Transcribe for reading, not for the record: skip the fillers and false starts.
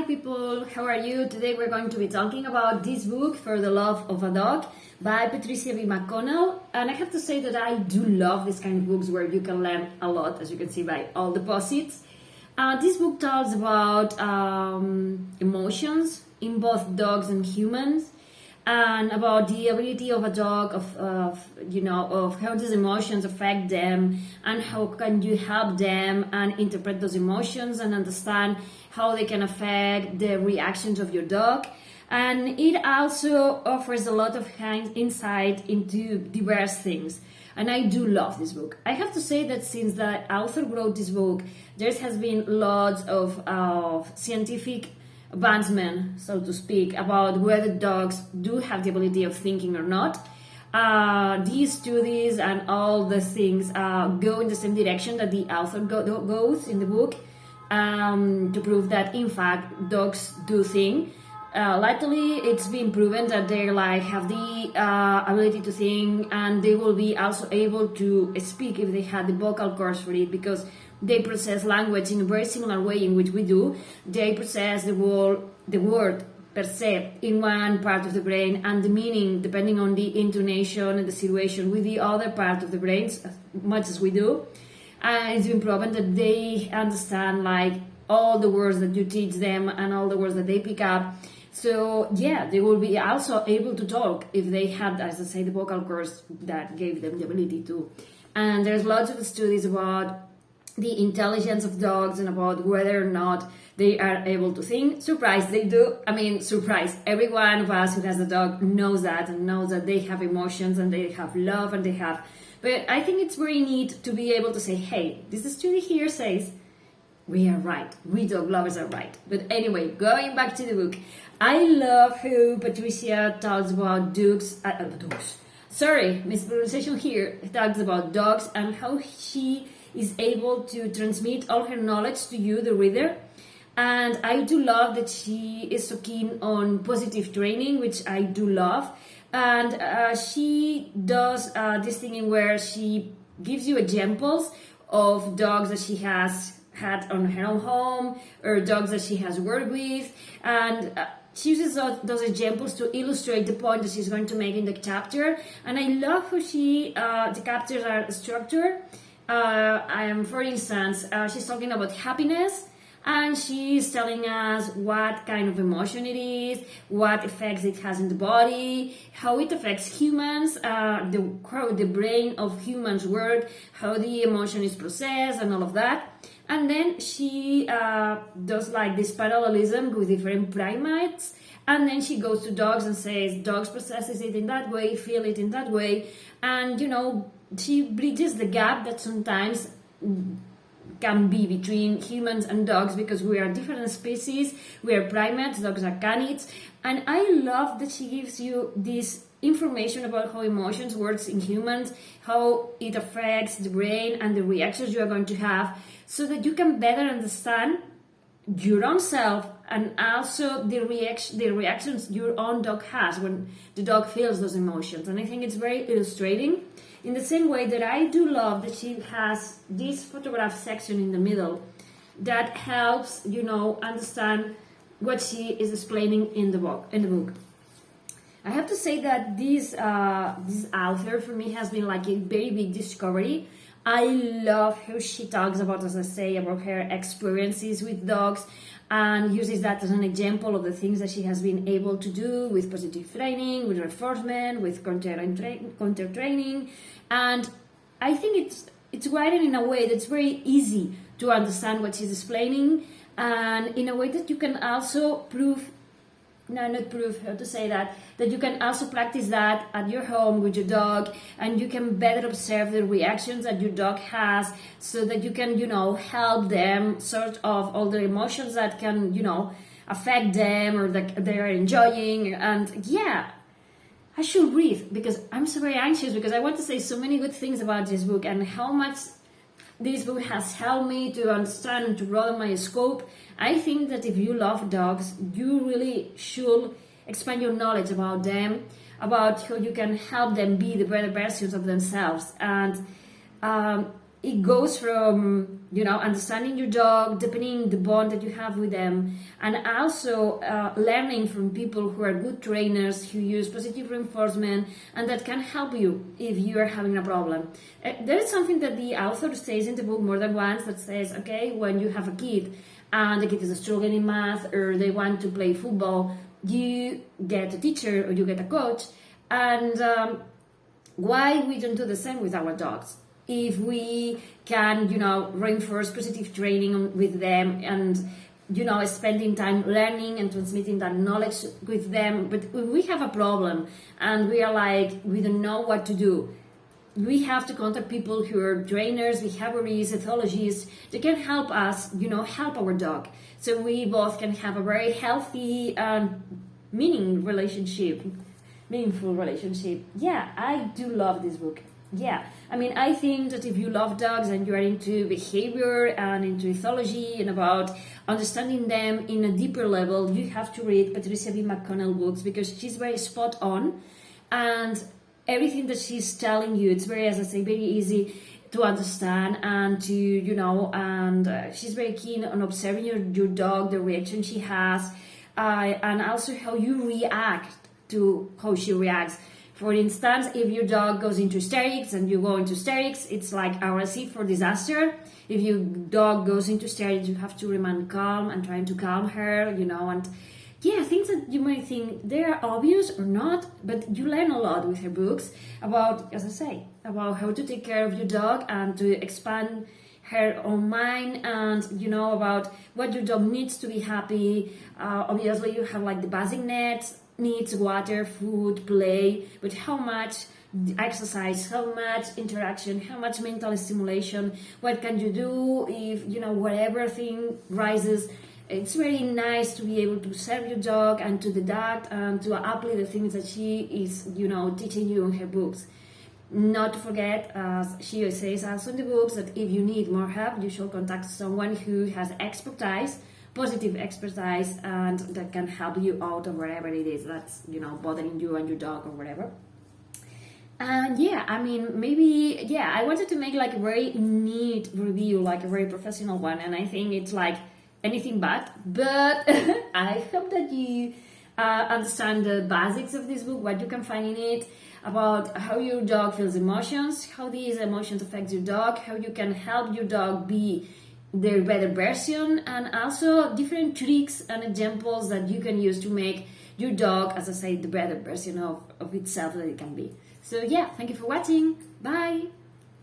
people, how are you? Today we're going to be talking about this book, For the Love of a Dog, by Patricia McConnell. And I have to say that I do love this kind of books where you can learn a lot, as you can see by all the post-its. This book talks about emotions in both dogs and humans, and about the ability of a dog of how these emotions affect them, and how can you help them and interpret those emotions and understand how they can affect the reactions of your dog. And it also offers a lot of insight into diverse things. And I do love this book. I have to say that since the author wrote this book, there has been lots of scientific advancement, so to speak, about whether dogs do have the ability of thinking or not. These studies and all the things go in the same direction that the author goes in the book, to prove that in fact dogs do think. Lately, it's been proven that they have the ability to think, and they will be also able to speak if they had the vocal cords for it, because they process language in a very similar way in which we do. They process the word per se in one part of the brain, and the meaning depending on the intonation and the situation with the other part of the brain, as much as we do. It's been proven that they understand all the words that you teach them and all the words that they pick up. So yeah, they will be also able to talk if they had, as I say, the vocal cords that gave them the ability to. And there's lots of studies about the intelligence of dogs and about whether or not they are able to think. Surprise, they do. I mean, surprise. Every one of us who has a dog knows that, and knows that they have emotions and they have love and they have... But I think it's very neat to be able to say, hey, this study here says we are right. We dog lovers are right. But anyway, going back to the book, I love how Patricia talks about dogs. Sorry, mispronunciation here. Talks about dogs and how she is able to transmit all her knowledge to you, the reader. And I do love that she is so keen on positive training, which I do love. And she does this thing in where she gives you examples of dogs that she has had on her own home, or dogs that she has worked with, and she uses those examples to illustrate the point that she's going to make in the chapter. And I love how the chapters are structured. For instance, she's talking about happiness, and she's telling us what kind of emotion it is, what effects it has in the body, how it affects humans, how the brain of humans work, how the emotion is processed, and all of that. And then she does this parallelism with different primates, and then she goes to dogs and says dogs processes it in that way, feel it in that way, and she bridges the gap that sometimes can be between humans and dogs, because we are different species. We are primates, dogs are canines. And I love that she gives you this information about how emotions works in humans, how it affects the brain and the reactions you are going to have, so that you can better understand your own self, and also the reactions your own dog has when the dog feels those emotions. And I think it's very illustrating, in the same way that I do love that she has this photograph section in the middle that helps understand what she is explaining in the book. I have to say that this author for me has been a very big discovery. I love how she talks about, as I say, about her experiences with dogs, and uses that as an example of the things that she has been able to do with positive training, with reinforcement, with counter training. And I think it's written in a way that's very easy to understand what she's explaining, and in a way that you can also that you can also practice that at your home with your dog, and you can better observe the reactions that your dog has, so that you can help them sort of all the emotions that can affect them, or that they are enjoying. And yeah, I should breathe, because I'm so very anxious, because I want to say so many good things about this book and how much this book has helped me to understand and to broaden my scope. I think that if you love dogs, you really should expand your knowledge about them, about how you can help them be the better versions of themselves. And it goes from, understanding your dog, deepening the bond that you have with them, and also learning from people who are good trainers, who use positive reinforcement, and that can help you if you are having a problem. There is something that the author says in the book more than once, that says, okay, when you have a kid and the kid is struggling in math, or they want to play football, you get a teacher or you get a coach. And why we don't do the same with our dogs? If we can, reinforce positive training with them, and spending time learning and transmitting that knowledge with them. But when we have a problem and we are like, we don't know what to do, we have to contact people who are trainers, behaviorists, ethologists. They can help us, help our dog, so we both can have a very healthy and meaningful relationship. Yeah, I do love this book. Yeah, I mean, I think that if you love dogs and you are into behavior and into ethology and about understanding them in a deeper level, you have to read Patricia McConnell books, because she's very spot on, and everything that she's telling you, it's very, as I say, very easy to understand and to, and she's very keen on observing your dog, the reaction she has, and also how you react to how she reacts. For instance, if your dog goes into hysterics and you go into hysterics, it's like a recipe for disaster. If your dog goes into hysterics, you have to remain calm and trying to calm her, and yeah, things that you might think they're obvious or not, but you learn a lot with her books about, as I say, about how to take care of your dog and to expand her own mind, and about what your dog needs to be happy. Obviously, you have like the basic needs, water, food, play, but how much exercise, how much interaction, how much mental stimulation, what can you do if whatever thing rises. It's very nice to be able to serve your dog and to adapt and to apply the things that she is teaching you in her books. Not to forget, as she says also in the books, that if you need more help, you should contact someone who has expertise, positive expertise, and that can help you out of whatever it is that's bothering you and your dog or whatever. And yeah, I mean, maybe I wanted to make like a very neat review, like a very professional one, and I think it's like anything but I hope that you understand the basics of this book, what you can find in it, about how your dog feels emotions, how these emotions affect your dog, how you can help your dog be their better version, and also different tricks and examples that you can use to make your dog, as I say, the better version of itself that it can be. So yeah, thank you for watching. Bye!